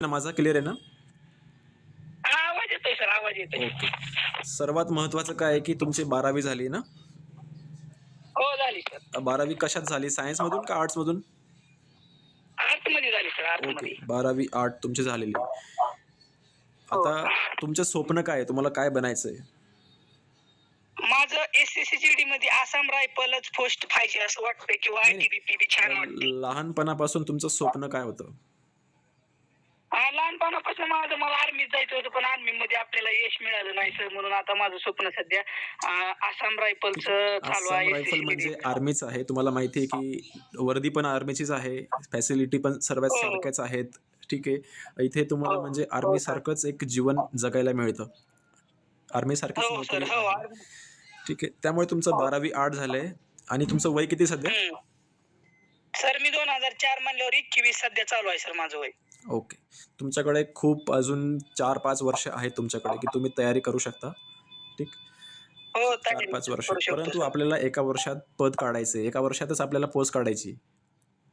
ना माझा क्लिअर आहे ना? हा, आवाज येतोय सर, आवाज येतोय. ओके. सर्वात महत्त्वाचं काय आहे, की तुमची 12वी झाली ना? हो, झाली सर. 12वी कशात झाली? सायन्समधून का आर्ट्समधून? आर्टमध्ये झाली सर, ओके. आर्टमध्ये. 12वी आर्ट तुमची झालेली आहे. हो. आता तुमचं स्वप्न काय आहे? तुम्हाला काय बनायचंय? माझं एस-एस-सी-जी-डी मध्ये आसाम रायफलच पोस्ट पाहिजे असं वाटतंय किंवा नाही, नाही. आय-टी-बी-पी बी छान वाटते. लहानपणापासून तुमचं स्वप्न काय होतं? लहानपणापासून मला आर्मीत जायचं होतं, पण आर्मीमध्ये आपल्याला यश मिळालं नाही सर, म्हणून आता माझं स्वप्न सध्या आसाम ठीक आहे. रायफलचं चालू आसाम आहे, रायफल एस-एस-सी-जी-डी. म्हणजे आर्मीच आहे. तुम्हाला माहिती आहे, की वर्दी पण आर्मीचीच आहे. फॅसिलिटी पण सर्वात हो, हो. सारख्याच आहेत. ठीक आहे. इथे तुम्हाला हो, म्हणजे हो सर. आर्मीसारखंच एक जीवन जगायला मिळतं. आर्मीसारखीच हो सर, नोकरी हो. आहे. ठीक आहे. त्यामुळे तुमचं हो. 12वी आर्ट झालंय आणि तुमचं वय किती सध्या? सर मी 2004 म्हणल्यावर 21 सध्या चालू आहे सर माझं वय. ओके. तुमच्याकडे खूप अजून 4-5 वर्ष आहेत तुमच्याकडे, की तुम्ही तयारी करू शकता. ठीक. हो, तयारी 4-5 वर्ष. करू शकतो परंतु सर. आपल्याला एका वर्षात पद काढायचं आहे. एका वर्षातच आपल्याला पोस्ट काढायची.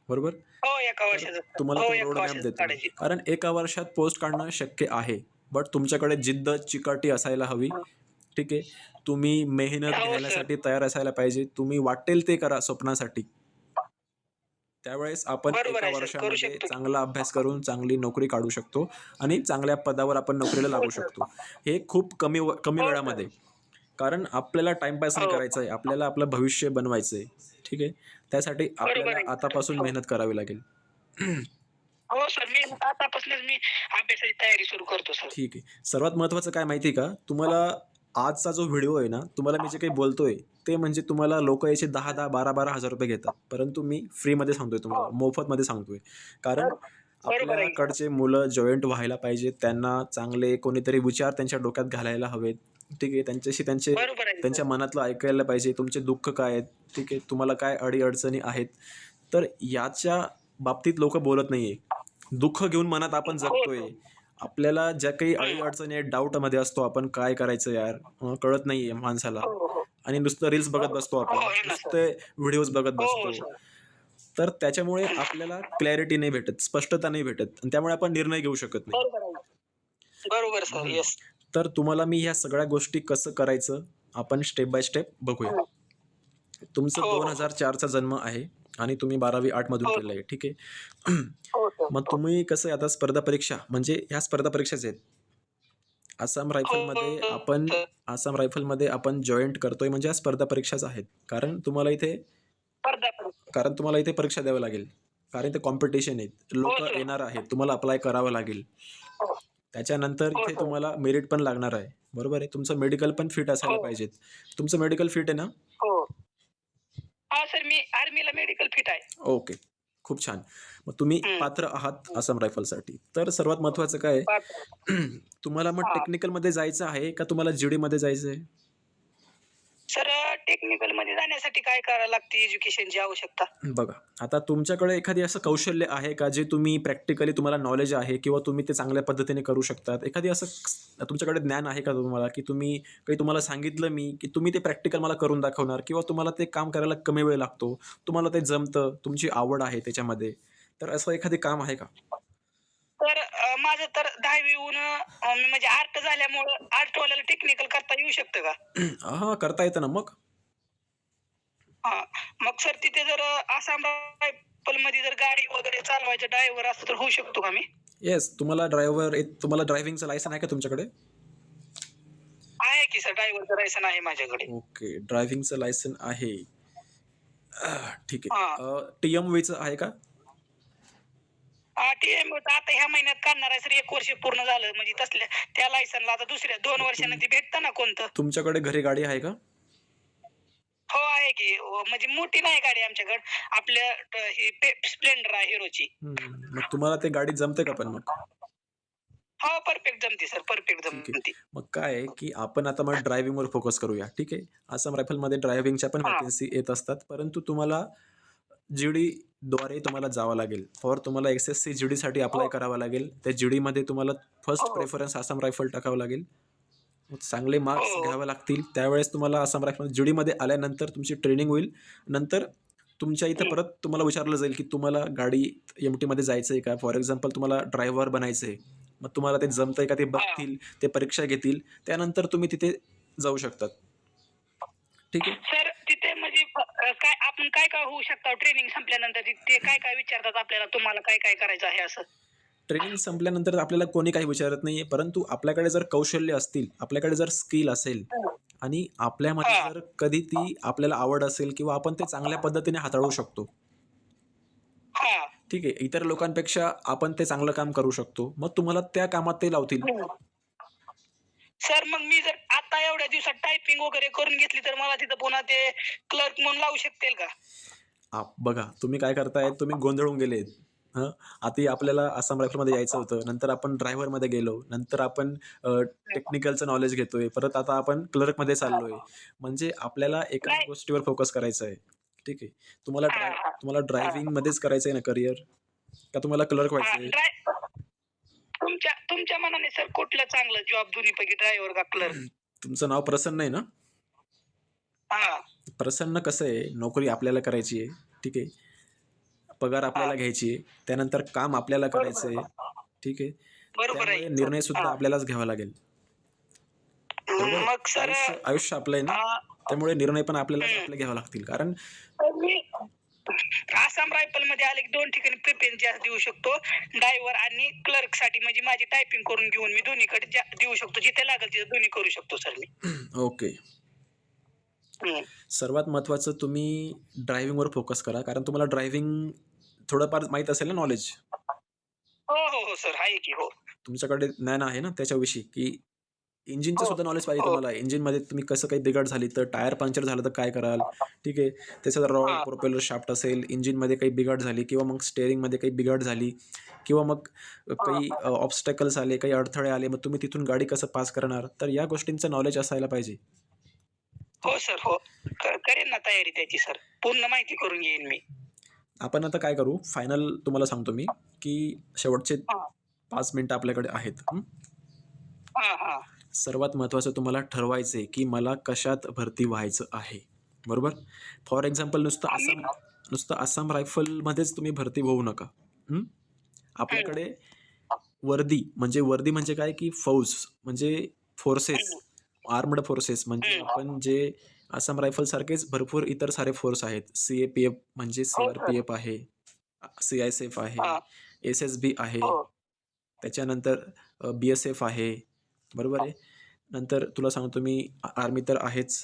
बरोबर? हो, एका तर वर्षाचं. तुम्हाला हो, तो रोड एका मॅप वर्षाचं देतो मी. काढायची. कारण एका वर्षात पोस्ट काढणं शक्य आहे. बट तुमच्याकडे जिद्द, चिकाटी असायला हवी. ठीक आहे. तुम्ही मेहनत हो सर. घ्यायसाठी तयार असायला पाहिजे. तुम्ही वाटेल ते करा स्वप्नासाठी. त्यावेळेस आपण बरोबर एका आहे सर, करू वर्षामध्ये शकतो की. चांगला अभ्यास करून चांगली नोकरी काढू शकतो आणि चांगल्या पदावर आपण नोकरीला हो लागू सर. शकतो. हे खूप कमी हो सर. वेळामध्ये. कारण आपल्याला टाईमपास नाही हो. करायचा आहे. आपल्याला आपलं भविष्य बनवायचं आहे. ठीक आहे. त्यासाठी बरोबर आपल्याला आहे सर. आतापासून हो. मेहनत करावी लागेल. हो सर, मी आतापासूनच अभ्यासाची तयारी सुरू करतो सर. ठीक आहे. सर्वात महत्त्वाचं काय माहिती आहे का? तुम्हाला आजचा जो व्हिडिओ आहे ना, तुम्हाला मी जे काही बोलतोय, ते म्हणजे तुम्हाला लोकं याचे 10,000, 12,000-12,000 घेतात. परंतु मी फ्रीमध्ये सांगतोय हो. तुम्हाला, मोफतमध्ये सांगतोय. कारण बरोबर आहे सर. आपल्याकडचे मुलं जॉइंट व्हायला पाहिजेत. त्यांना चांगले कोणीतरी विचार त्यांच्या डोक्यात घालायला हवेत. ठीक आहे. बरोबर आहे सर. त्यांच्या मनातलं ऐकायला पाहिजे. तुमचे दुःख काय आहेत? ठीक आहे. तुम्हाला काय अडी-अडचणी आहेत? तर याच्या बाबतीत लोकं बोलत नाहीये. दुःख घेऊन मनात आपण हो, जगतोय. हो. आपल्याला ज्या काही हं. अडी-अडचणी आहेत, डाऊटमध्ये असतो आपण, काय करायचं यार? कळत नाहीये माणसाला हो, हो. आणि नुसतं रील्स बघत बसतो हो, आपण. आहे ना सर. नुसते व्हिडिओज बघत हो, हो बसतो. सर. तर त्याच्यामुळे आपल्याला क्लॅरिटी नाही भेटत, स्पष्टता नाही भेटत आणि त्यामुळे आपण निर्णय घेऊ शकत नाही. बरोबर आहे. बरोबर सर, हं. येस. तर तुम्हाला मी ह्या सगळ्या गोष्टी कसं करायचं, आपण स्टेप बाय स्टेप बघूया. हो. तुमचं हो, हो, हो. 2004 चा जन्म आहे आणि तुम्ही 12वी आर्टमधून हो, केलंय. ठीक आहे. हो सर. मग हो. तुम्ही कसं आहे आता स्पर्धा परीक्षा म्हणजे ह्या स्पर्धा परीक्षाच आहेत. आसाम हो रायफलमध्ये आपण सर. आसाम रायफलमध्ये आपण जॉइंट करतोय म्हणजे ह्या स्पर्धा परीक्षाच आहेत. स्पर्धा परीक्षा. कारण तुम्हाला इथे परीक्षा द्यावी लागेल. कारण इथे कॉम्पिटिशन आहे. हो लोकं सर. येणार आहेत. तुम्हाला अप्लाय करावं लागेल. हो. त्याच्यानंतर हो इथे सर. तुम्हाला मेरिट पण लागणार आहे. बरोबर आहे. तुमचं मेडिकल पण फिट असायला हो. पाहिजेत. तुमचं मेडिकल फिट आहे ना? हो. हां सर, मी आर्मीला मेडिकल फिट आहे. ओके. खूप छान. मग तुम्ही हं. पात्र आहात आसाम रायफलसाठी. तर सर्वात महत्त्वाचं काय आहे? पात्र. तुम्हाला मग हां. टेक्निकलमध्ये जायचं आहे का तुम्हाला जीडीमध्ये जायचं आहे? सर टेक्निकलमध्ये जाण्यासाठी काय करावं लागते, एज्युकेशनची आवश्यकता? बघा, आता तुमच्याकडे एखादी असं कौशल्य आहे का जे तुम्ही प्रॅक्टिकली तुम्हाला नॉलेज आहे किंवा तुम्ही ते चांगल्या पद्धतीने करू शकतात? एखादी असं तुमच्याकडे ज्ञान आहे का तुम्हाला, की तुम्हाला सांगितलं मी, की तुम्ही ते प्रॅक्टिकल मला करून दाखवणार किंवा तुम्हाला ते काम करायला कमी वेळ लागतो, तुम्हाला ते जमतं, तुमची आवड आहे त्याच्यामध्ये. तर असं एखादे काम आहे का? तर माझं तर 10वी हून म्हणजे आर्ट झाल्यामुळं आर्टवाल्याला टेक्निकल करता येऊ शकतं का? हां, करता येतं ना मग. हां. मग सर तिथे जर आसाम रायफलमध्ये जर गाडी वगैरे चालवायचा ड्रायव्हर असतो तर होऊ शकतो का मी? येस, तुम्हाला ड्रायव्हिंगचं लायसन आहे का तुमच्याकडे? आहे की सर, ड्रायव्हरचं लायसन आहे माझ्याकडे. ओके, ड्रायव्हिंगचं लायसन आहे. ठीक आहे. हां. टी-एम-व्हीचं आहे का? टीएम आता ह्या महिन्यात काढणार आहे सर, 1 वर्ष पूर्ण झालं म्हणजे त्या लायसनला आता दुसऱ्या 2 मग वर्षांनी ते भेटतं ना कोणतं? तुमच्याकडे घरी गाडी आहे का? हो आहे की. म्हणजे मोठी नाही गाडी आमच्याकडे. आपल्या ही स्प्लेंडर आहे हिरोची. मग तुम्हाला ते गाडी जमते का पण मग? हो, परफेक्ट जमते सर, परफेक्ट ठीक आहे. जमते. मग काय आहे, की आपण आता मग ड्रायव्हिंगवर फोकस करूया. ठीक आहे. आसाम रायफलमध्ये ड्रायव्हिंगच्या पण हां. व्हॅकन्सी येत असतात. परंतु तुम्हाला जीडीद्वारे तुम्हाला जावं लागेल. तुम्हाला एस-एस-सी जीडीसाठी हो, अप्लाय करावं लागेल. त्या जीडीमध्ये तुम्हाला फर्स्ट हो, प्रेफरन्स आसाम रायफल टाकावं लागेल. मग चांगले मार्क्स हो, घ्यावे लागतील. त्यावेळेस तुम्हाला आसाम रायफल जीडीमध्ये आल्यानंतर तुमची ट्रेनिंग होईल. नंतर तुमच्या इथं हं. परत तुम्हाला विचारलं जाईल, की तुम्हाला गाडी एम-टीमध्ये जायचं आहे का? फॉर एक्झाम्पल तुम्हाला ड्रायव्हर बनायचं आहे. मग तुम्हाला ते जमतंय का ते हां. बघतील, ते परीक्षा घेतील. त्यानंतर तुम्ही तिथे जाऊ शकतात. ठीक आहे. सर तिथे म्हणजे काय आपण काय होऊ शकतं ट्रेनिंग संपल्यानंतर ते काय विचारतात आपल्याला तुम्हाला काय करायचं आहे असं? ट्रेनिंग संपल्यानंतर आपल्याला कोणी काही विचारत नाहीये, परंतु आपल्याकडे जर कौशल्य असतील, आपल्याकडे जर स्किल असेल आणि आपल्यामध्ये हां. जर कधी ती आपल्याला आवड असेल किंवा आपण ते चांगल्या पद्धतीने हाताळू शकतो. हां. ठीक आहे. इतर लोकांपेक्षा आपण ते चांगलं काम करू शकतो. मग तुम्हाला त्या कामात ते लावतील. सर मग मी जर आता एवढ्या दिवसात टायपिंग वगैरे करून घेतली तर मला तिथं पुन्हा ते क्लर्क म्हणून लावू शकतील का? बघा तुम्ही काय करताय, तुम्ही गोंधळून गेलेत. हं. आधी आपल्याला आसाम रायफलमध्ये यायचं होतं. नंतर आपण ड्रायव्हरमध्ये गेलो. नंतर आपण टेक्निकलचं नॉलेज घेतोय. परत आता आपण क्लर्कमध्ये चाललोय. म्हणजे आपल्याला एकाच नाही. गोष्टीवर फोकस करायचा आहे. ठीक आहे. तुम्हाला हां, हां. तुम्हाला हां. ड्रायव्हिंगमध्येच करायचं आहे ना करियर? का तुम्हाला क्लर्क हां. व्हायचंय? तुमच्या तुमच्या मनाने सर कुठलं चांगलं जॉब दोन्हीपैकी ड्रायव्हर का क्लर्क? तुमचं नाव प्रसन्न आहे ना? हां. प्रसन्न कसं आहे, नोकरी आपल्याला करायची आहे. ठीक आहे. पगार आपल्याला हां. घ्यायची आहे. त्यानंतर काम आपल्याला करायचं आहे. बरोबर. ठीक आहे. बरोबर आहे त्यामुळे सर. निर्णय सुद्धा हां. आपल्यालाच घ्यावा लागेल. बरोबर आहे. मग सर आयुष्य आपलं आहे ना, त्यामुळे निर्णय पण आपल्यालाच आपले घ्यावे लागतील. कारण मी आसाम रायफलमध्ये आले की 2 ठिकाणी प्रिफरन्स जास्त देऊ शकतो. ड्रायव्हर आणि क्लर्कसाठी म्हणजे माझी टायपिंग करून घेऊन मी दोन्हीकडे देऊ शकतो. जिथे लागेल तिथे दोन्ही करू शकतो सर मी. ओके. हं. सर्वात महत्त्वाचं तुम्ही ड्रायव्हिंगवर फोकस करा. कारण तुम्हाला ड्रायव्हिंग थोडंफार माहीत असेल ना नॉलेज? हो सर आहे की हो. तुमच्याकडे ज्ञान आहे ना त्याच्याविषयी, की इंजिनचं हो. सुद्धा नॉलेज पाहिजे हो. तुम्हाला. इंजिनमध्ये तुम्ही कसं काही बिघड झाली तर टायर पंक्चर झालं तर काय कराल? ठीक आहे. त्याचा रॉड, हां. प्रोपेलर शाफ्ट असेल, इंजिनमध्ये काही बिघड झाली किंवा मग स्टीअरिंगमध्ये काही बिघड झाली किंवा मग काही ऑब्स्टॅकल्स आले, काही अडथळे आले, मग तुम्ही तिथून गाडी कसं पास करणार? तर या गोष्टींचं नॉलेज असायला पाहिजे. हो सर हो. करेन ना तयारी त्याची सर. पूर्ण माहिती करून घेईन मी. आपण आता काय करू? फायनल तुम्हाला सांगतो मी, की शेवटचे हां. 5 मिनिटं आपल्याकडे आहेत. हां. सर्वात महत्त्वाचं तुम्हाला ठरवायचं आहे, की मला कशात भरती व्हायचं आहे. बरोबर? फॉर एक्झाम्पल आम्ही नुसतं आसाम रायफलमध्येच तुम्ही भरती होऊ नका. हं? आपल्याकडे वर्दी म्हणजे काय, की फौज म्हणजे फोर्सेस, आर्म्ड फोर्सेस म्हणजे आपण जे आसाम रायफलसारखेच भरपूर इतर सारे फोर्स आहेत. CAPF म्हणजे हो सर. CRPF आहे, CISF आहे, हां. SSB आहे. हो. त्याच्यानंतर BSF आहे. बरोबर आहे. नंतर तुला सांगतो मी आर्मी तर आहेच,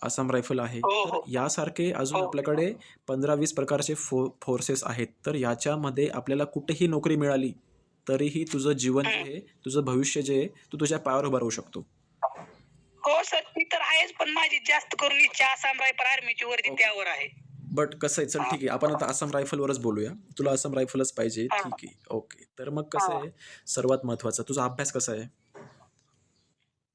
आसाम रायफल आहे. तर हो. यासारखे अजून हो. आपल्याकडे 15-20 प्रकारचे फोर्सेस आहेत. तर याच्यामध्ये आपल्याला कुठेही नोकरी मिळाली, तरीही तुझं जीवन जे आहे, तुझं भविष्य जे आहे, तू तुझ्या पायावर उभा राहू शकतो. हो सर, ती तर आहेच पण माझी जास्त करून इच्छा आसाम रायफल आर्मीची वर्दी ओके. त्यावर आहे. बट कसं आहे, चल ठीक आहे. आपण आता आसाम रायफलवरच बोलूया. तुला आसाम रायफलच पाहिजे. हां. ठीक आहे. ओके. तर मग कसं आहे, सर्वात महत्त्वाचं तुझा अभ्यास कसा आहे?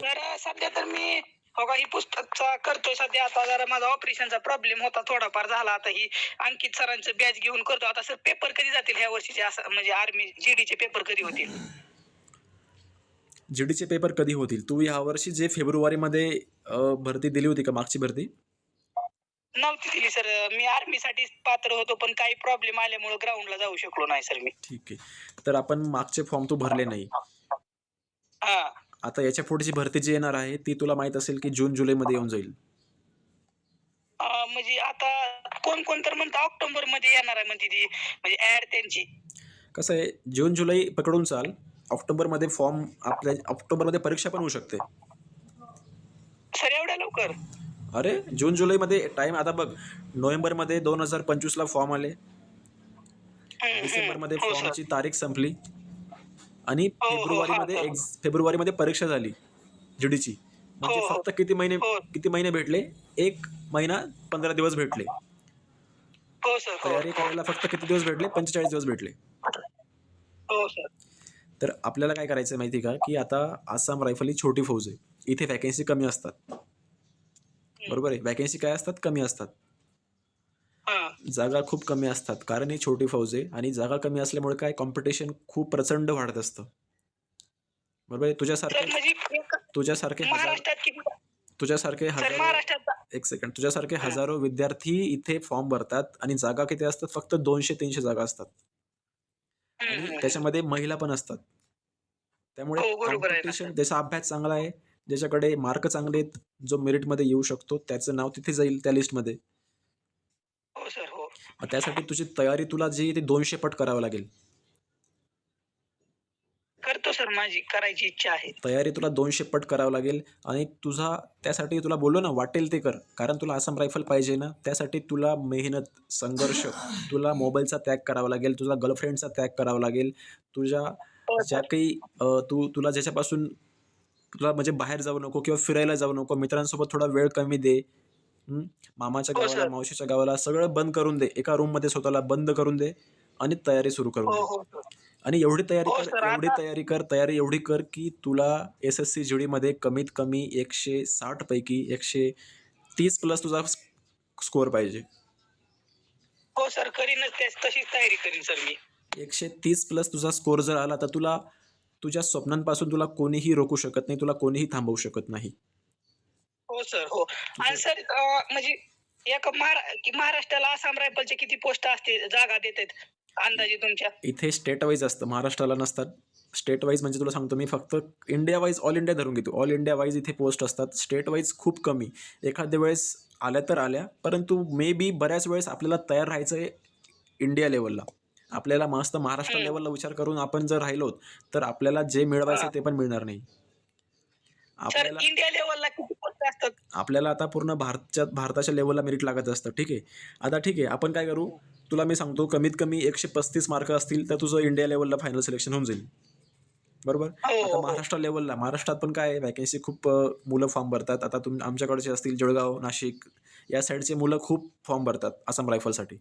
तर सध्या तर मी हो का ही पुस्तकचा करतोय सध्या. आता जरा माझा ऑपरेशनचा प्रॉब्लेम होता थोडाफार झाला. आता ही अंकित सरांचं बॅच घेऊन करतो. आता सर पेपर कधी जातील ह्या वर्षीचे असं म्हणजे आर्मी जीडीचे पेपर कधी होतील? जीडीचे पेपर कधी होतील? तू यावर्षी जे फेब्रुवारीमध्ये भरती दिली होती का मागची भरती? नव्हती दिली सर. मी आर्मीसाठी पात्र होतो पण काही प्रॉब्लेम आल्यामुळे ग्राउंडला जाऊ शकलो नाही सर मी. ठीक आहे. तर आपण मागचे फॉर्म तू भरले नाही. हां. आता याच्या पुढची भरती जी येणार आहे, ती तुला माहीत असेल की जून-जुलैमध्ये येऊन जाईल. म्हणजे आता कोण तर म्हणतं ऑक्टोबरमध्ये येणार आहे म्हणते ती म्हणजे ॲड त्यांची. कसं आहे, जून-जुलै पकडून चाल. ऑक्टोबरमध्ये ऑक्टोबरमध्ये परीक्षा पण होऊ शकते. सर एवढ्या लवकर? अरे, जून-जुलैमध्ये टाईम आता बघ, नोव्हेंबरमध्ये 2025ला फॉर्म आले. डिसेंबरमध्ये हो सर. फॉर्मची तारीख संपली आणि हो. हां, हां. फेब्रुवारीमध्ये परीक्षा झाली जीडीची. म्हणजे हो. फक्त किती महिने भेटले? 1 महिना 15 दिवस भेटले. हो सर. तयारी करायला फक्त किती दिवस भेटले? 45 दिवस भेटले. हो सर. तर आपल्याला काय करायचं आहे माहिती आहे का, की आता आसाम रायफल ही छोटी फौज आहे. इथे व्हॅकन्सी कमी असतात. बरोबर आहे. व्हॅकन्सी काय असतात? कमी असतात. हां. जागा खूप कमी असतात. कारण ही छोटी फौज आहे आणि जागा कमी असल्यामुळे काय कॉम्पिटिशन खूप प्रचंड वाढत असतं. बरोबर आहे. सर म्हणजे तुझ्यासारखे हजार महाराष्ट्रात किती तुझ्यासारखे सर हजारो महाराष्ट्रात एक सेकंड तुझ्यासारखे हा. हजारो विद्यार्थी इथे फॉर्म भरतात आणि जागा किती असतात? फक्त 200-300 जागा असतात आणि त्याच्यामध्ये महिला पण असतात. त्यामुळे हो बरोबर आहे ना सर. कॉम्पिटिशन, ज्याचा अभ्यास चांगला आहे, ज्याच्याकडे मार्क चांगले आहेत, जो मेरिटमध्ये येऊ शकतो, त्याचं नाव तिथे जाईल त्या लिस्टमध्ये. हो सर हो. मग त्यासाठी तुझी तयारी तुला जी ती 200 पट करावं लागेल. करतो सर, माझी करायची इच्छा आहे. तयारी तुला 200 पट करावं लागेल आणि तुझा त्यासाठी तुला बोललो ना, वाटेल ते कर. कारण तुला आसाम रायफल पाहिजे ना, त्यासाठी तुला मेहनत, संघर्ष, तुला मोबाईलचा त्याग करावा लागेल, तुझा गर्लफ्रेंडचा त्याग करावा लागेल, तुझ्या हो ज्या सर. काही तुला ज्याच्यापासून तुला म्हणजे बाहेर जाऊ नको किंवा फिरायला जाऊ नको, मित्रांसोबत थोडा वेळ कमी दे. हं. मामाच्या हो गावाला, सर. मावशीच्या गावाला सगळं बंद करून दे. एका रूममध्ये स्वतःला बंद करून दे आणि तयारी सुरू करून हो दे. हो सर. आणि एवढी तयारी हो कर, सर एवढी आता तयारी कर, तयारी एवढी कर, की तुला एस-एस-सी जीडीमध्ये कमीत कमी 160 पैकी 130 प्लस तुझा स्कोअर पाहिजे. हो सर करीनच, तशीच तयारी करीन सर मी. 130 प्लस तुझा स्कोअर जर आला तर तुला तुझ्या स्वप्नांपासून तुला कोणीही रोखू शकत नाही, तुला कोणीही थांबवू शकत नाही. हो सर हो. आणि सर म्हणजे महाराष्ट्राला आसाम रायफलचे किती पोस्ट असते, जागा देतात अंदाजे तुमच्या? इथे स्टेट वाईज असतं, महाराष्ट्राला नसतात. स्टेट वाईज म्हणजे तुला सांगतो मी, फक्त इंडिया वाईज, ऑल इंडिया धरून घेतो. ऑल इंडिया वाईज इथे पोस्ट असतात. स्टेट वाईज खूप कमी. एखाद्या वेळेस आल्या तर आल्या, परंतु मे बी बऱ्याच वेळेस आपल्याला तयार राहायचं आहे इंडिया लेवलला. आपल्याला मस्त महाराष्ट्र हम्म. लेवलला विचार करून आपण जर राहिलो, तर आपल्याला जे मिळवायचं हा. ते पण मिळणार नाही. सर आपल्याला इंडिया लेवलला किती पोस्ट असतात? आपल्याला आता पूर्ण भारताच्या लेवलला मेरिट लागत असतं. ठीक आहे. आता ठीक आहे, आपण काय करू, तुला मी सांगतो, कमीत कमी 135 मार्क असतील तर तुझं इंडिया लेवलला फायनल सिलेक्शन होऊन जाईल. बरोबर. हो आता हो हो. महाराष्ट्र लेवलला, महाराष्ट्रात पण काय वॅकन्सी खूप मुलं फॉर्म भरतात. आता आमच्याकडचे असतील जळगाव, नाशिक या साईडचे मुलं खूप फॉर्म भरतात आसाम रायफलसाठी.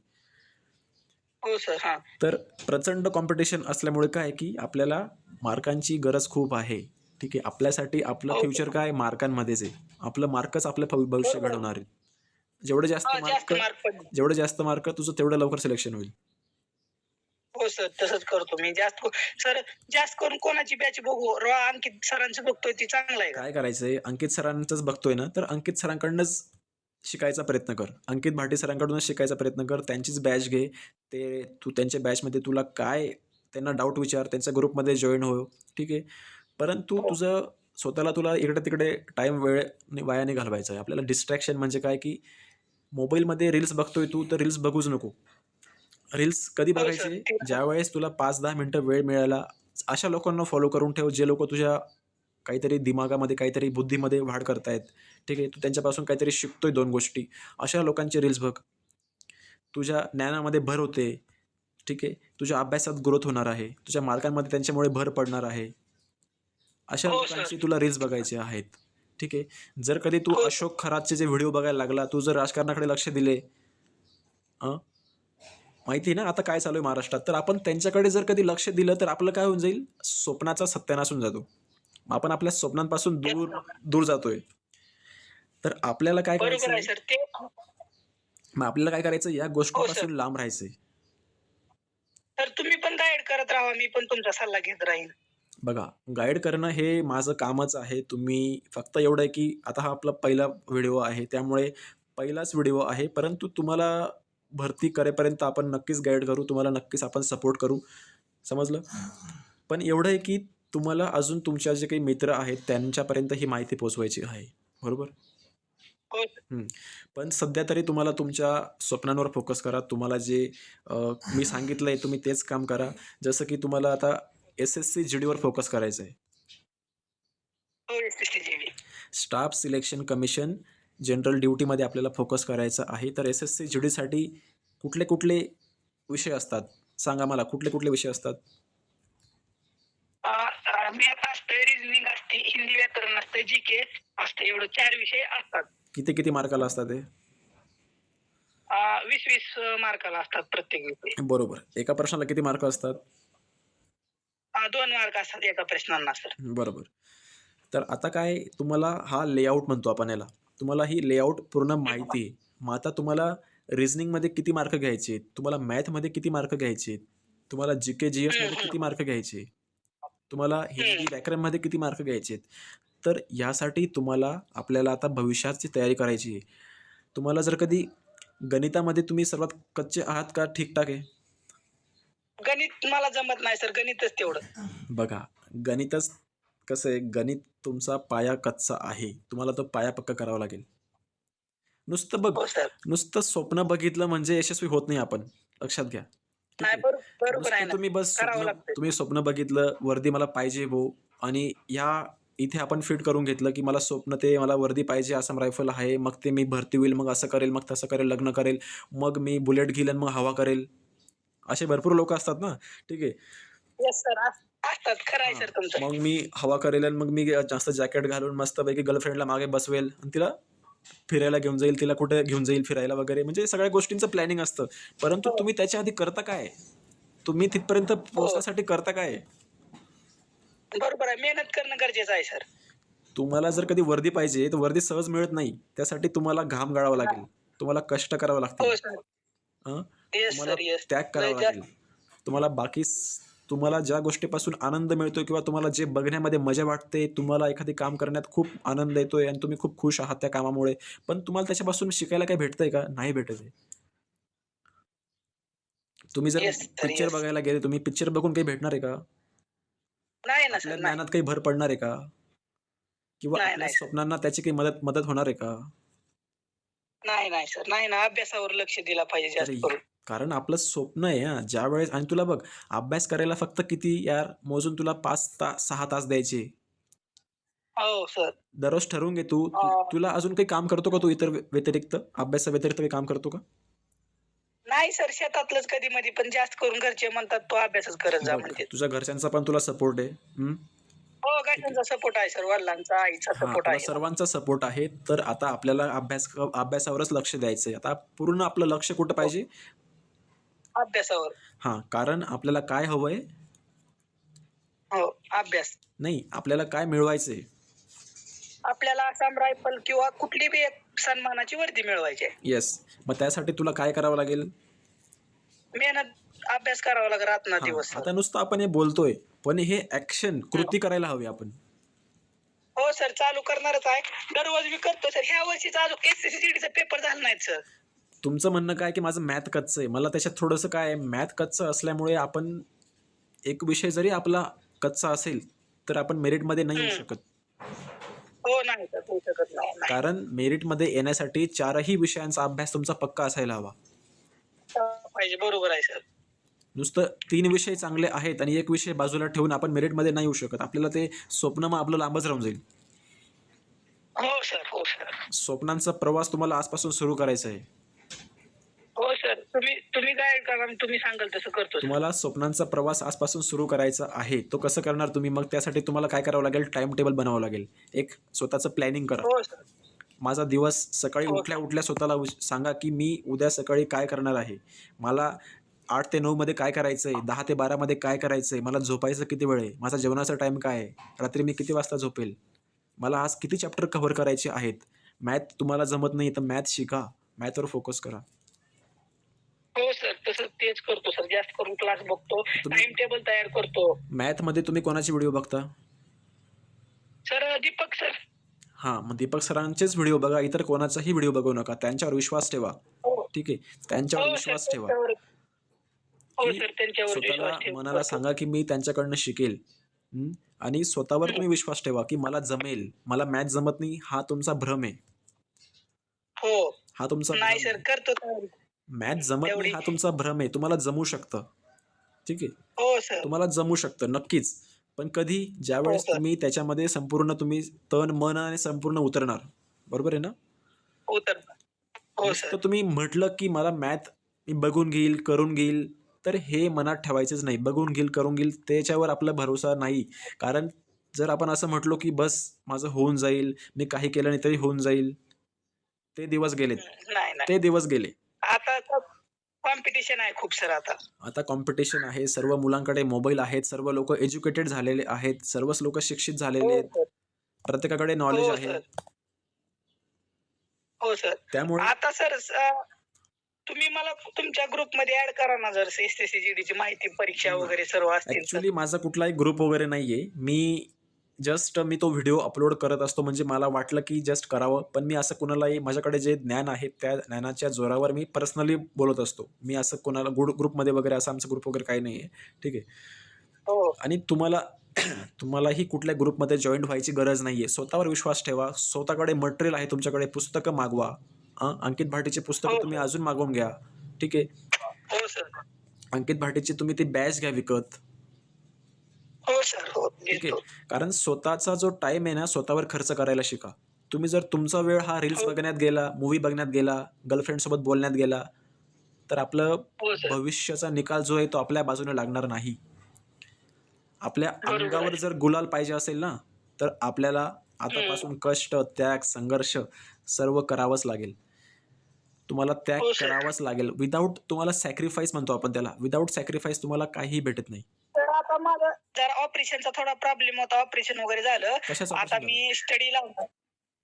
हो सर हा. तर प्रचंड कॉम्पिटिशन असल्यामुळे काय की आपल्याला मार्कांची गरज खूप आहे. ठीक आहे. आपल्यासाठी आपलं हो फ्युचर काय मार्कांमध्येच आहे. आपलं मार्कच आपलं भविष्य बरोबर. घडवणार आहे. जेवढे जास्त हा मार्क जास्त मार्क पडले. जेवढे जास्त मार्क तुझं तेवढं लवकर सिलेक्शन होईल. हो सर तसंच करतो मी. सर जास्त करून कोणाची बॅच बघू? अंकित सरांचं बघतोय, ती चांगलं आहे का? काय करायचंय, अंकित सरांचंच बघतोय ना, तर अंकित सरांकडनंच शिकायचा प्रयत्न कर. अंकित भाटी सरांकडूनच शिकायचा प्रयत्न कर. त्यांचीच बॅच घे. तू त्यांच्या बॅचमध्ये तुला काय त्यांना डाऊट विचार, त्यांच्या ग्रुपमध्ये जॉईन हो. ठीक आहे. परंतु हो. तुझं तुला इकडे-तिकडे वेळ वाया नाही घालवायचा आहे. आपल्याला डिस्ट्रॅक्शन म्हणजे काय, की मोबाईलमध्ये रील्स बघतोय तू, तर रील्स बघूच नको. रील्स कधी हो सर बघायचे? ते. ज्यावेळेस तुला 5-10 मिनिटं वेळ मिळाला. अशा लोकांना फॉलो करून ठेव, जे लोकं तुझ्या काहीतरी दिमागामध्ये, काहीतरी बुद्धीमध्ये वाढ करतायत. ठीक आहे. तू त्यांच्यापासून काहीतरी शिकतोय 2 गोष्टी. अशा लोकांचे रील्स बघ. तुझ्या ज्ञानामध्ये भर होते. ठीक आहे. तुझ्या अभ्यासात ग्रोथ होणार आहे. तुझ्या मार्कांमध्ये त्यांच्यामुळे भर पडणार आहे. अशा हो सर. लोकांची तुला रील्स बघायचे आहेत. ठीक आहे. जर कधी तू हो सर. अशोक खरातचे जे व्हिडिओ बघायला लागला, तू जर राजकारणाकडे लक्ष दिले, माहिती आहे ना आता काय चालू आहे महाराष्ट्रात, तर आपण त्यांच्याकडे जर कधी लक्ष दिलं तर आपलं काय होऊन जाईल, स्वप्नाचा सत्यानाश होऊन जातो. आपण आपल्या स्वप्नांपासून दूर दूर जातोय. तर आपल्याला काय बरोबर आहे करायचंय, सर ते. मग आपल्याला काय करायचं, या हो सर. गोष्टीपासून लांब राहायचंय. तर तुम्ही पण गाईड करत राहा, मी पण तुमचा सल्ला घेत राहीन. बघा, गाईड करणं हे माझं कामच आहे. तुम्ही फक्त एवढं आहे की आता हा आपला पहिला व्हिडिओ आहे, त्यामुळे पहिलाच व्हिडिओ आहे. परंतु तुम्हाला भरती करेपर्यंत आपण नक्कीच गाईड करू. तुम्हाला नक्कीच आपण सपोर्ट करू. समजलं? पण एवढं आहे की तुम्हाला अजून तुमच्या जे काही मित्र आहेत त्यांच्यापर्यंत ही माहिती पोहोचवायची आहे. बरोबर? हो सर. हं. पण सध्या तरी तुम्हाला तुमच्या स्वप्नांवर फोकस करा. तुम्हाला जे मी सांगितलंय तुम्ही तेच काम करा. जसं की तुम्हाला आता एस-एस-सी जीडीवर फोकस करायचं आहे. हो SSTGD. Staff selection commission general ड्युटीमध्ये आपल्याला फोकस करायचं आहे. तर एस-एस-सी जीडीसाठी कुठले विषय असतात? सांगा मला, कुठले विषय असतात? मॅथ असते, रिझनिंग असते, हिंदी व्याकरण असते, जीके असते, एवढं 4 विषय असतात. किती मार्काला असतात ते? 20-20 मार्काला असतात प्रत्येक विषय. बरोबर. एका प्रश्नाला किती मार्क असतात? 2 मार्क असतात एका प्रश्नांना सर. बरोबर. तर आता काय तुम्हाला हा लेआउट म्हणतो आपण याला. तुम्हाला ही लेआउट पूर्ण माहिती आहे. मग आता तुम्हाला रिझनिंगमध्ये किती मार्क घ्यायचे आहेत? तुम्हाला मॅथमध्ये किती मार्क घ्यायचे आहेत? तुम्हाला जीके जीएसमध्ये किती मार्क घ्यायचे? तुम्हाला हिंदी व्याकरणमध्ये किती मार्क घ्यायचे आहेत? तर यासाठी आपल्याला आता भविष्याची तयारी करायची आहे. तुम्हाला जर कधी गणितामध्ये तुम्ही सर्वात कच्चे आहात का ठीकठाक आहे? गणित मला जमत नाही सर, गणितच तेवढं. बघा, गणितच कसं आहे, गणित तुमचा पाया कच्चा आहे. तुम्हाला तो पाया पक्का करावा लागेल. नुसतं बघ हो सर. नुसतं स्वप्न बघितलं म्हणजे यशस्वी होत नाही आपण. लक्षात घ्या. ठीक नाही, आहे. बरोबर आहे नुसतं ना. तुम्ही बस करावं लागतंय. तुम्ही स्वप्न बघितलं, वर्दी मला पाहिजे भाऊ आणि इथे आपण फिट करून घेतलं, की मला वर्दी पाहिजे, आसाम रायफल आहे. मग ते मी भरती होईल, मग असं करेल, मग तसं करेल, लग्न करेल. मग मी बुलेट घेईल आणि मग हवा करेल. असे भरपूर लोकं असतात ना. ठीक आहे. येस सर, असतात. खरं आहे हां. सर तुमचं. मग मी हवा करेल आणि मग मी जास्त जॅकेट घालून मस्तपैकी गर्लफ्रेंडला मागे बसवेल आणि तिला फिरायला घेऊन जाईल, तिला कुठे घेऊन जाईल फिरायला वगैरे. म्हणजे सगळ्या गोष्टींचं प्लॅनिंग असतं. परंतु हो, तुम्ही त्याच्या आधी करता काय? तुम्ही तिथपर्यंत हो. पोहोचण्यासाठी करता काय? बरोबर आहे. मेहनत करणं गरजेचं आहे सर. तुम्हाला जर कधी वर्दी पाहिजे, तर वर्दी सहज मिळत नाही. त्यासाठी तुम्हाला घाम गाळावा लागेल. नाही. तुम्हाला कष्ट करावे लागतील. हो सर. हं? येस तुम्हाला सर, येस. त्याग लय करावा लागेल. जास्त. तुम्हाला तुम्हाला ज्या गोष्टीपासून आनंद मिळतोय किंवा तुम्हाला जे बघण्यामध्ये मजा वाटते, तुम्हाला एखादे काम करण्यात खूप आनंद येतोय आणि तुम्ही खूप खुश आहात त्या कामामुळे. पण तुम्हाला त्याच्यापासून शिकायला काही भेटतंय का? नाही भेटत आहे. तुम्ही जर येस सर, पिक्चर येस. बघायला गेले, तुम्ही पिक्चर बघून काही भेटणार आहे का? नाही ना आपल्या सर, नाही. ज्ञानात काही भर पडणार आहे का? किंवा नाही, आपल्या नाही सर. स्वप्नांना त्याची काही मदत मदत होणार आहे का? नाही, नाही सर. नाही ना, अभ्यासावर लक्ष दिला पाहिजे तर जास्त करून. कारण आपलं स्वप्न आहे हां, ज्यावेळेस आणि तुला बघ अभ्यास करायला फक्त किती यार मोजून तुला 5 तास 6 तास द्यायचे. हो सर. दररोज ठरवून घे तुला अजून काही काम करतो का तू इतर व्यतिरिक्त? अभ्यासाव्यतिरिक्त काही काम करतो का? नाही सर, शेतातलंच कधी-मधी, पण जास्त करून घरचे म्हणतात तू अभ्यासच करत जा बघ, म्हणतात. तुझ्या घरच्यांचा पण तुला सपोर्ट आहे. हं, हो, ठीक आहे. घरच्यांचा सपोर्ट आहे सर, वडिलांचा, आईचा हां, सपोर्ट तुला आहे. सर्वांचा सपोर्ट आहे. तर आता आपल्याला अभ्यासावरच लक्ष द्यायचंय. आता पूर्ण आपलं लक्ष कुठं हो, पाहिजे? अभ्यासावर. हां, कारण आपल्याला काय हवंय? हो, अभ्यास. नाही, आपल्याला काय मिळवायचंय? आपल्याला आसाम रायफल किंवा कुठली बी एक सन्मानाची वर्दी मिळवायची आहे. येस. मग त्यासाठी तुला काय करावं लागेल? मेहनत, अभ्यास करावा लागेल हां, रात्रंदिवस सर. आता नुसतं आपण हे बोलतोय, पण हे ॲक्शन हं. कृती करायला हवी आपण. हो सर, चालू करणारच आहे. दररोज मी करतो सर. ह्या वर्षीचा अजून एसएससीजीडीचा पेपर झाला नाहीत सर. तुमचं म्हणणं काय की माझं मॅथ कच्चं आहे. मला त्याच्यात थोडंसं काय आहे, मॅथ कच्चं असल्यामुळे आपण एक विषय जरी आपला कच्चा असेल, तर आपण मेरिटमध्ये नाही येऊ हं. शकत. हो, नाही सर, होऊ शकत नाही. नाही. कारण मेरिटमध्ये येण्यासाठी 4ही विषयांचा अभ्यास तुमचा पक्का असायला हवा. पाहिजे. बरोबर आहे सर. नुसतं 3 विषय चांगले आहेत आणि 1 विषय बाजूला ठेवून आपण मेरिटमध्ये नाही येऊ शकत. आपल्याला ते स्वप्न मग आपलं लांबच राहून जाईल. हो सर, हो सर. स्वप्नांचा प्रवास तुम्हाला आजपासून सुरू करायचा आहे. हो सर. तुम्ही गाईड करा आणि तुम्ही सांगाल तसं करतो सर. तुम्हाला स्वप्नांचा प्रवास आजपासून सुरू करायचा आहे. तो कसं करणार तुम्ही? मग त्यासाठी तुम्हाला काय करावं लागेल? टाईम टेबल बनावं लागेल. एक स्वतःचं प्लॅनिंग करा. हो सर. माझा दिवस सकाळी हो उठल्या सर. उठल्या स्वतःला सांगा की मी उद्या सकाळी काय करणार आहे. मला 8 ते 9 मध्ये काय करायचंय, 10 ते 12 मध्ये काय करायचंय, मला झोपायचं किती वेळ आहे, माझा जेवणाचा टाइम काय आहे, रात्री मी किती वाजता झोपेल, मला आज किती चॅप्टर कव्हर करायचे आहेत. मॅथ तुम्हाला जमत नाही तर मॅथ शिका, मॅथवर फोकस करा. हो सर, तसं तेच करतो सर. जास्त करून क्लास बघतो, तुम्ही टाइम टेबल तयार करतो. मॅथमध्ये तुम्ही कोणाचे व्हिडिओ बघता? Sir, Deepak sir. हां, मग दीपक सरांचेच व्हिडिओ बघा, इतर कोणाचाही व्हिडिओ बघू नका. त्यांच्यावर विश्वास ठेवा. हो. ठीक आहे. त्यांच्यावर हो सर, विश्वास ठेवा. त्यांच्यावर. हो की सर, त्यांच्यावर स्वतःला विश्वास ठेवून मनाला करतो. सांगा की मी त्यांच्याकडनं शिकेल. हं. आणि स्वतःवर हं. तुम्ही विश्वास ठेवा की मला जमेल. मला मॅथ जमत नाही हा तुमचा भ्रम आहे. हो. हा तुमचा नाही भ्रम सर, आहे. करतो तयारी. मॅथ जमत नाही तेवढी. हा तुमचा भ्रम आहे. तुम्हाला जमू शकतं. ठीक आहे. हो सर. तुम्हाला जमू शकतं नक्कीच. पण कधी? हो ज्यावेळेस सर. तुम्ही त्याच्यामध्ये संपूर्ण तुम्ही तन, मन आणि संपूर्ण उतरणार. बरोबर आहे ना? उतरणार. हो नुसतं सर. तुम्ही म्हटलं की मला मॅथ मी बघून घेईल, करून घेईल, तर हे मनात ठेवायचंच नाही. बघून घेईल, करून घेईल त्याच्यावर आपला भरोसा नाही. कारण जर आपण असं म्हटलो की बस माझं होऊन जाईल, मी काही केलं नाही तरी होऊन जाईल, ते दिवस गेलेत. नाही, नाही. ते दिवस गेले. आता कॉम्पिटिशन आहे खूप सर आता. आता कॉम्पिटिशन आहे. सर्व मुलांकडे मोबाईल आहेत. सर्व लोकं एज्युकेटेड झालेले आहेत. सर्वच लोकं शिक्षित हो झालेले आहेत. सर. प्रत्येकाकडे नॉलेज हो आहे. सर. हो सर. त्यामुळे आता सर, तुम्ही मला तुमच्या ग्रुपमध्ये ऍड करा ना, जर एसएससीजीडीची माहिती, परीक्षा वगैरे सर्व असतील तर. ॲक्चुअली माझा कुठलाही ग्रुप वगैरे नाहीये. मी जस्ट मी तो व्हिडिओ अपलोड करत असतो म्हणजे मला वाटलं की जस्ट करावं. पण मी असं कुणालाही माझ्याकडे जे ज्ञान आहे त्या ज्ञानाच्या जोरावर मी पर्सनली बोलत असतो. मी असं कोणाला ग्रुपमध्ये वगैरे असं आमचा ग्रुप वगैरे काही नाही आहे. ठीक आहे. हो. आणि तुम्हाला तुम्हालाही कुठल्या ग्रुपमध्ये जॉईन व्हायची गरज नाहीये. स्वतःवर विश्वास ठेवा. स्वतःकडे मटेरियल आहे तुमच्याकडे. पुस्तकं मागवा. अंकित भाटेची पुस्तकं हो तुम्ही सर. अजून मागवून घ्या. ठीक आहे. हो सर. अंकित भाटेची तुम्ही ती बॅच घ्या विकत. हो सर. हो. ठीक आहे. घेतो. कारण स्वतःचा जो टाईम आहे ना, स्वतःवर खर्च करायला शिका. तुम्ही जर तुमचा वेळ हा रील्स हो. बघण्यात गेला, मूव्ही बघण्यात गेला, गर्लफ्रेंडसोबत बोलण्यात गेला, तर आपलं हो सर. भविष्याचा निकाल जो आहे तो आपल्या बाजूने लागणार नाही. आपल्या बरोबर अंगावर आहे. जर गुलाल पाहिजे असेल ना, तर आपल्याला हं. आतापासून कष्ट, त्याग, संघर्ष सर्व करावंच लागेल. तुम्हाला त्याग हो सर. करावाच लागेल. विदाऊट तुम्हाला सॅक्रिफाईस म्हणतो आपण त्याला. विदाऊट सॅक्रिफाईस तुम्हाला काहीही भेटत नाही. तर आता माझं जरा ऑपरेशनचा थोडा प्रॉब्लेम होता. ऑपरेशन वगैरे झालं. कशाचं आता ऑपरेशन झालं? मी स्टडी लावतो.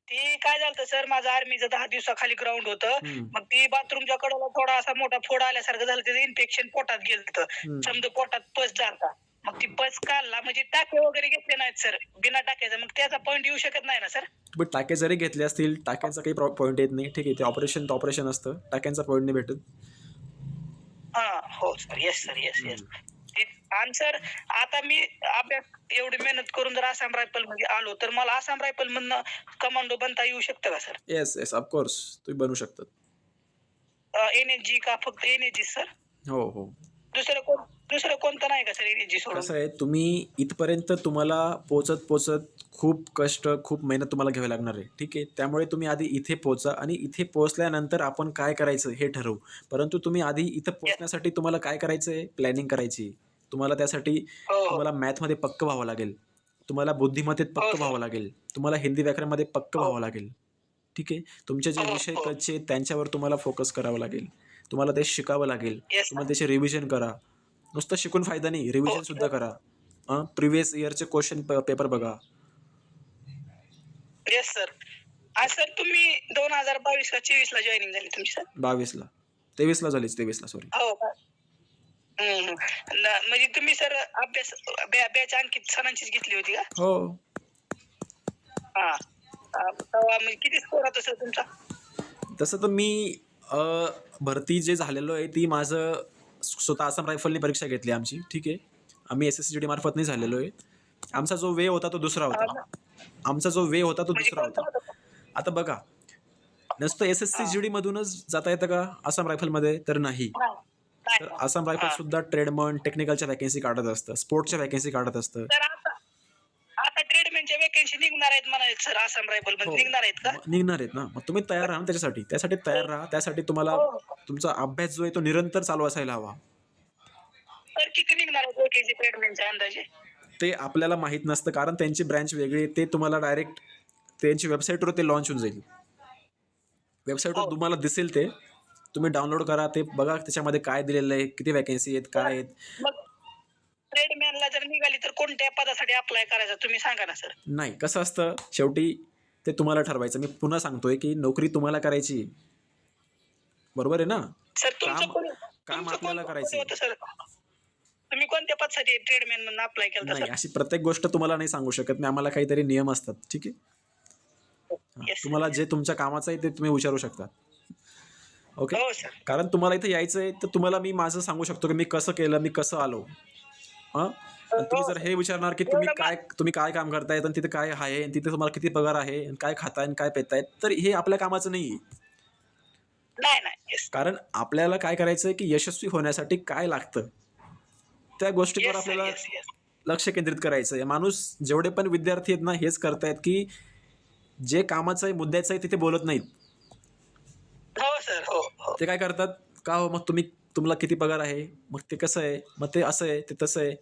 ती काय झालं सर, माझं आर्मीचं 10 दिवसाखाली ग्राउंड होतं. हं, मग ती बाथरूमच्या कडेला थोडा असा मोठा फोड आल्यासारखं झालं. त्याचं इन्फेक्शन पोटात गेलं. हं. समजा पोटात पस झालता. मग ती पस काढला म्हणजे टाके वगैरे घेतले नाहीत सर. बिना टाक्याचं. मग त्याचा पॉईंट येऊ शकत नाही ना सर? तुम्ही टाके जरी घेतले असतील, टाक्यांचा काही पॉईंट येत नाही. ठीक आहे. ते ऑपरेशन ऑपरेशन असतं. टाक्यांचा पॉईंट नाही भेटत. हां. हो sir. Yes sir. Yes, yes. आणि सर आता मी अभ्यास एवढी मेहनत करून जर आसाम रायफल मध्ये आलो तर मला आसाम रायफल मधनं कमांडो बनता येऊ शकतं का सर? Yes, yes. ऑफकोर्स तुम्ही बनवू शकतात. एनएसजी का फक्त एनएसजी सर? हो, हो. दुसरं कोणतं नाही का सर एनएसजी सोडून? कसं आहे, तुम्ही इथपर्यंत तुम्हाला पोहोचत खूप कष्ट, खूप मेहनत तुम्हाला घ्यावी लागणार आहे. ठीक आहे. त्यामुळे तुम्ही आधी इथे पोहोचा आणि इथे पोहोचल्यानंतर आपण काय करायचं हे ठरवू. परंतु तुम्ही आधी इथं पोहोचण्यासाठी तुम्हाला काय करायचं आहे? प्लॅनिंग करायची आहे. तुम्हाला त्यासाठी हो, हो. तुम्हाला मॅथमध्ये पक्कं व्हावं लागेल. तुम्हाला बुद्धिमत्तेत हो पक्कं सर. व्हावं लागेल. तुम्हाला हिंदी व्याकरणमध्ये पक्कं हो. व्हावं लागेल. ठीक आहे. तुमचे जे हो, विषय हो. कच्चे आहेत त्यांच्यावर तुम्हाला फोकस करावं लागेल. तुम्हाला ते शिकावं लागेल. येस तुम्हाला सर. त्याचे रिव्हिजन करा. नुसतं शिकून फायदा नाही, रिव्हिजन हो सुद्धा सर. करा. प्रिव्हियस इयरचे क्वेश्चन पेपर बघा. Yes sir. सर तुम्ही 2022 का 24 ला जॉईनिंग झाली तुमची सर? 22ला 23ला झालीच 23ला सॉरी. हो का? हं, हं. म्हणजे तुम्ही सर अभ्यास बॅच अंकित सरांचीच घेतली होती का? हो. हां. तेव्हा म्हणजे किती स्कोर होता सर तुमचा? तसं तर मी अ, भरती जे झालेलो आहे ती माझं स्वतः आसाम रायफलनी परीक्षा घेतली आमची. ठीक आहे. आम्ही SSGD मार्फत नाही झालेलो आहे. आमचा जो वे होता तो दुसरा होता. आमचा जो वे होता तो म्हणजे दुसरा कोणतं होता. होतं? आता बघा, नुसतं SSCGD मधूनच जाता येतं का आसाम रायफलमध्ये? तर नाही. नाही. तर नाही. आसाम रायफल हां. सुद्धा ट्रेडमन, टेक्निकलच्या वॅकन्सी काढत असतं, स्पोर्ट्सच्या वॅकन्सी काढत असतं. तर आता ट्रेडमॅनच्या वेकेन्सी निघणार आहेत म्हणाले सर आसाम रायफल मध्ये हो. निघणार आहेत का? निघणार आहेत ना. मग तुम्ही तयार राहा ना त्याच्यासाठी. त्यासाठी तयार राहा. त्यासाठी तुम्हाला हो. तुमचा अभ्यास जो आहे तो निरंतर चालू असायला हवा. तर किती निघणार आहेत वेकेन्सी ट्रेडमॅनच्या अंदाजे? ते आपल्याला माहीत नसतं कारण त्यांची ब्रँच वेगळी आहे. ते तुम्हाला डायरेक्ट त्यांची वेबसाईटवर ते लॉन्च होऊन जाईल. वेबसाईटवर हो. तुम्हाला दिसेल ते. तुम्ही डाउनलोड करा. ते बघा त्याच्यामध्ये काय दिलेलं आहे, किती वॅकन्सी आहेत, काय आहेत. मग ट्रेडमॅनला जर निघाली तर कोणत्या पदासाठी अप्लाय करायचा तुम्ही सांगा ना सर? नाही, कसं असतं शेवटी ते तुम्हाला ठरवायचं. मी पुन्हा सांगतोय की नोकरी तुम्हाला करायची आहे. बरोबर आहे ना? सर तुमचं काम कोण काम तुमचं आपल्याला कोण करायचं होतं सर? तुम्ही कोणत्या पदासाठी ट्रेडमॅन म्हणून अप्लाय केलं नाही, सर? अशी प्रत्येक गोष्ट तुम्हाला नाही सांगू शकत मी. आम्हाला काहीतरी नियम असतात. ठीक आहे. येस. तुम्हाला जे तुमच्या कामाचं आहे ते तुम्ही विचारू शकता. ओके. हो सर. कारण तुम्हाला इथे यायचं आहे तर तुम्हाला मी माझं सांगू शकतो की मी कसं केलं, मी कसं आलो. हां. आणि तुम्ही जर हे विचारणार की तुम्ही काय काम करतायत आणि तिथे काय आहे आणि तिथे तुम्हाला किती पगार आहे आणि काय खाताय आणि काय पेतायत, तर हे आपल्या कामाचं नाही आहे. नाही. येस. कारण आपल्याला काय करायचं आहे की यशस्वी होण्यासाठी काय लागतं, त्या गोष्टींवर येस सर. आपल्याला येस. लक्ष केंद्रित करायचं आहे. माणूस जेवढे पण विद्यार्थी आहेत ना हेच करतायत की जे कामाचं आहे, मुद्द्याचं आहे तिथे बोलत नाहीत. हो सर. हो. ते काय करतात, का हो मग तुम्हाला किती पगार आहे? मग ते कसं आहे? मग ते असं आहे, ते तसं आहे.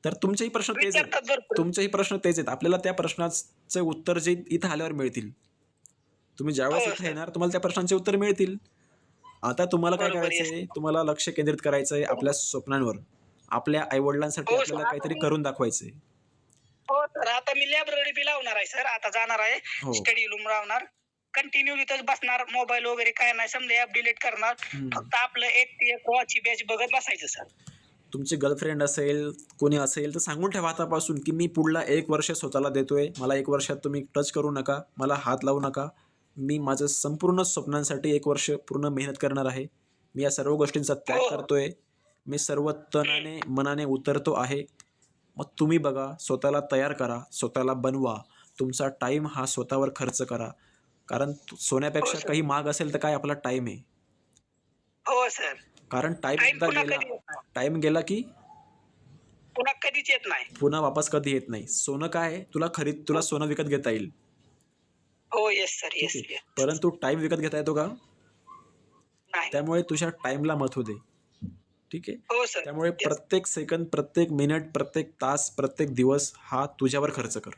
तर तुमचेही प्रश्न तेच आहेत. विचारतात भरपूर. तुमचेही प्रश्न तेच आहेत. आपल्याला त्या प्रश्नाचे उत्तर जे इथं आल्यावर मिळतील. तुम्ही ज्यावेळेस हो इथं सर. येणार तुम्हाला त्या प्रश्नांचे उत्तर मिळतील. आता तुम्हाला काय बरोबर, करायचंय? तुम्हाला लक्ष केंद्रित करायचंय आपल्या स्वप्नांवर. आपल्या आई-वडिलांसाठी हो सर. आपल्याला आता काहीतरी मी करून दाखवायचंय. हो सर. आता मी लायब्ररी बी लावणार आहे सर. आता जाणार आहे. हो. स्टडी रूम लावणार. कंटिन्यू इथंच बसणार. मोबाईल वगैरे काय नाही. समजा ॲप डिलीट करणार. हं. फक्त आपलं 1 ते 1 वॉची बॅच बघत बसायचं सर. तुमची गर्लफ्रेंड असेल, कोणी असेल तर सांगून ठेवा आतापासून, की मी पुढला 1 वर्ष स्वतःला देतोय. मला 1 वर्षात तुम्ही टच करू नका, मला हात लावू नका. मी माझं संपूर्ण स्वप्नांसाठी 1 वर्ष पूर्ण मेहनत करणार आहे. मी या सर्व गोष्टींचा त्याग करतोय. मी सर्व तनाने, मनाने उतरतो आहे. मग तुम्ही बघा, स्वतःला तयार करा, स्वतःला बनवा. तुमचा टाईम हा स्वतःवर खर्च करा. कारण सोन्यापेक्षा काही महाग असेल तर काय आपला टाईम आहे. हो सर. कारण टाईम टाइम एकदा पुन्हा गेला, कधी येत नाही. टाईम गेला की पुन्हा कधीच येत नाही. पुन्हा वापस कधी येत नाही. सोनं काय आहे, तुला सोनं विकत घेता येईल. हो येस सर, ठीक येस आहे. येस. परंतु टाईम विकत घेता येतो का? नाही. त्यामुळे तुझ्या टाईमला महत्त्व दे. ठीक आहे. हो सर. त्यामुळे Yes. प्रत्येक सेकंद, प्रत्येक मिनिट, प्रत्येक तास, प्रत्येक दिवस हा तुझ्यावर खर्च कर.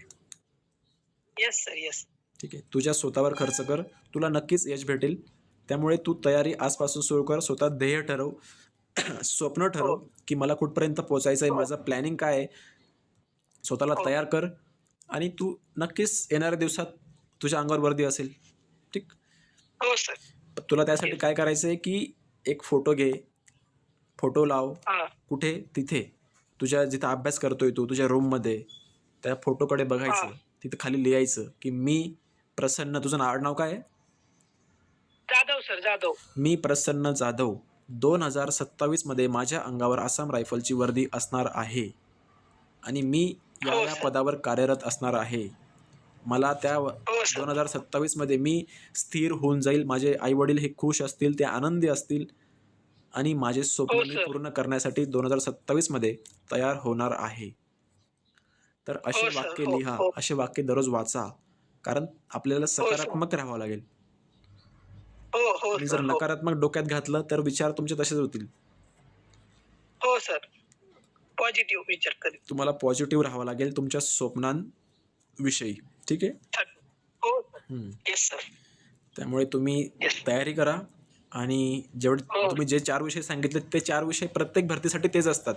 Yes sir, yes. ठीक आहे. तुझ्या स्वतःवर खर्च कर. तुला नक्कीच यश भेटेल. त्यामुळे तू तयारी आजपासून सुरू कर. स्वतः ध्येय ठरव. स्वप्न ठरव, की मला कुठपर्यंत पोहोचायचं आहे, माझं प्लॅनिंग काय आहे. स्वतःला हो. तयार कर आणि तू नक्कीच येणाऱ्या दिवसात तुझ्या अंगावर वर्दी असेल. ठीक. हो सर. तुला त्यासाठी काय करायचं आहे, की एक फोटो घे, फोटो लाव. हा. कुठे? तिथे तुझ्या जिथं अभ्यास करतोय तू, तुझ्या रूममध्ये त्या फोटोकडे बघायचं. हा. तिथं खाली लिहायचं, की मी प्रसन्न, तुझं आडनाव काय आहे? जाधव सर, जाधव. मी प्रसन्न जाधव 2027 मध्ये माझ्या अंगावर आसाम रायफलची वर्दी असणार आहे आणि मी हो या सर. पदावर कार्यरत असणार आहे. मला त्या हो सर. 2027 मध्ये मी स्थिर होऊन जाईल. माझे आई वडील हे खुश असतील, ते आनंदी असतील आणि माझे स्वप्न हो मी सर. पूर्ण करण्यासाठी 2027 मध्ये तयार होणार आहे. तर असे हो सर. वाक्य हो, लिहा, हो. असे वाक्य दररोज वाचा. कारण आपल्याला सर. सकारात्मक राहावं लागेल. हो हो आणि सर. जर हो. नकारात्मक डोक्यात घातलं तर विचार तुमचे तसेच होतील. हो सर. पॉझिटिव्ह विचार करीत. तुम्हाला पॉझिटिव्ह राहावं लागेल तुमच्या स्वप्नांविषयी. ठीक आहे. हो सर. हम्म. Yes sir. त्यामुळे तुम्ही Yes. तयारी करा आणि जेवढे हो. तुम्ही जे 4 विषय सांगितले ते 4 विषय प्रत्येक भरतीसाठी तेच असतात.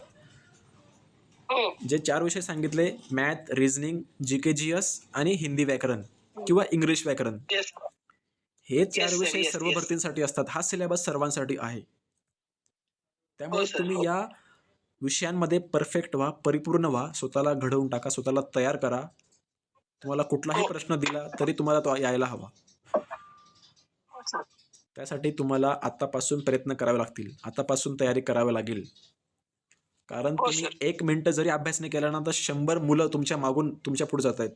हो. जे 4 विषय सांगितले, मॅथ, रिझनिंग, जीके जीएस आणि हिंदी व्याकरण किंवा इंग्लिश व्याकरण, येस. हे 4 Yes, sir. विषय Yes, सर्व yes. भरतींसाठी असतात. हा सिलेबस सर्वांसाठी आहे. त्यामुळे हो, sir. तुम्ही हो. या विषयांमध्ये परफेक्ट व्हा, परिपूर्ण व्हा, स्वतःला घडवून टाका, स्वतःला तयार करा. तुम्हाला कुठलाही हो. प्रश्न दिला तरी तुम्हाला तो यायला हवा. हो सर. त्यासाठी तुम्हाला आतापासून प्रयत्न करावे लागतील. आतापासून तयारी करावी लागेल. कारण हो, तुम्ही sir. 1 मिनिट जरी अभ्यास नाही केला ना, तर 100 मुलं तुमच्या मागून तुमच्या पुढे जात आहेत.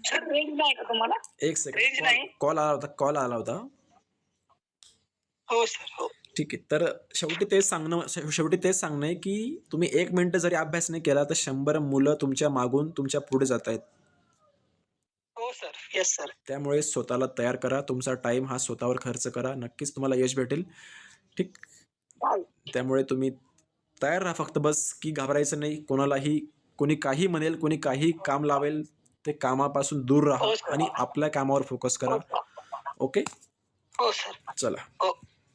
सर रेंज नाही का तुम्हाला? एक Range सेकंड, नाही. कॉल आला होता. हो सर. हो. ठीक आहे. तर शेवटी तेच सांगणं आहे, की तुम्ही 1 मिनिट जरी अभ्यास नाही केला, तर 100 मुलं तुमच्या मागून तुमच्या पुढे जात आहेत. हो सर. Yes sir. त्यामुळे स्वतःला तयार करा. तुमचा टाईम हा स्वतःवर खर्च करा. नक्कीच तुम्हाला यश भेटेल. ठीक. त्यामुळे तुम्ही तयार राहा फक्त बस, की घाबरायचं नाही. कोणी काही म्हणेल, कोणी काही काम लावेल, ते कामापासून दूर राहा हो, sir. आणि आपल्या कामावर फोकस करा. ओके. हो सर. चला. हो.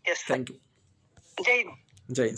Yes sir. थँक्यू. जय हिंद. जय हिंद.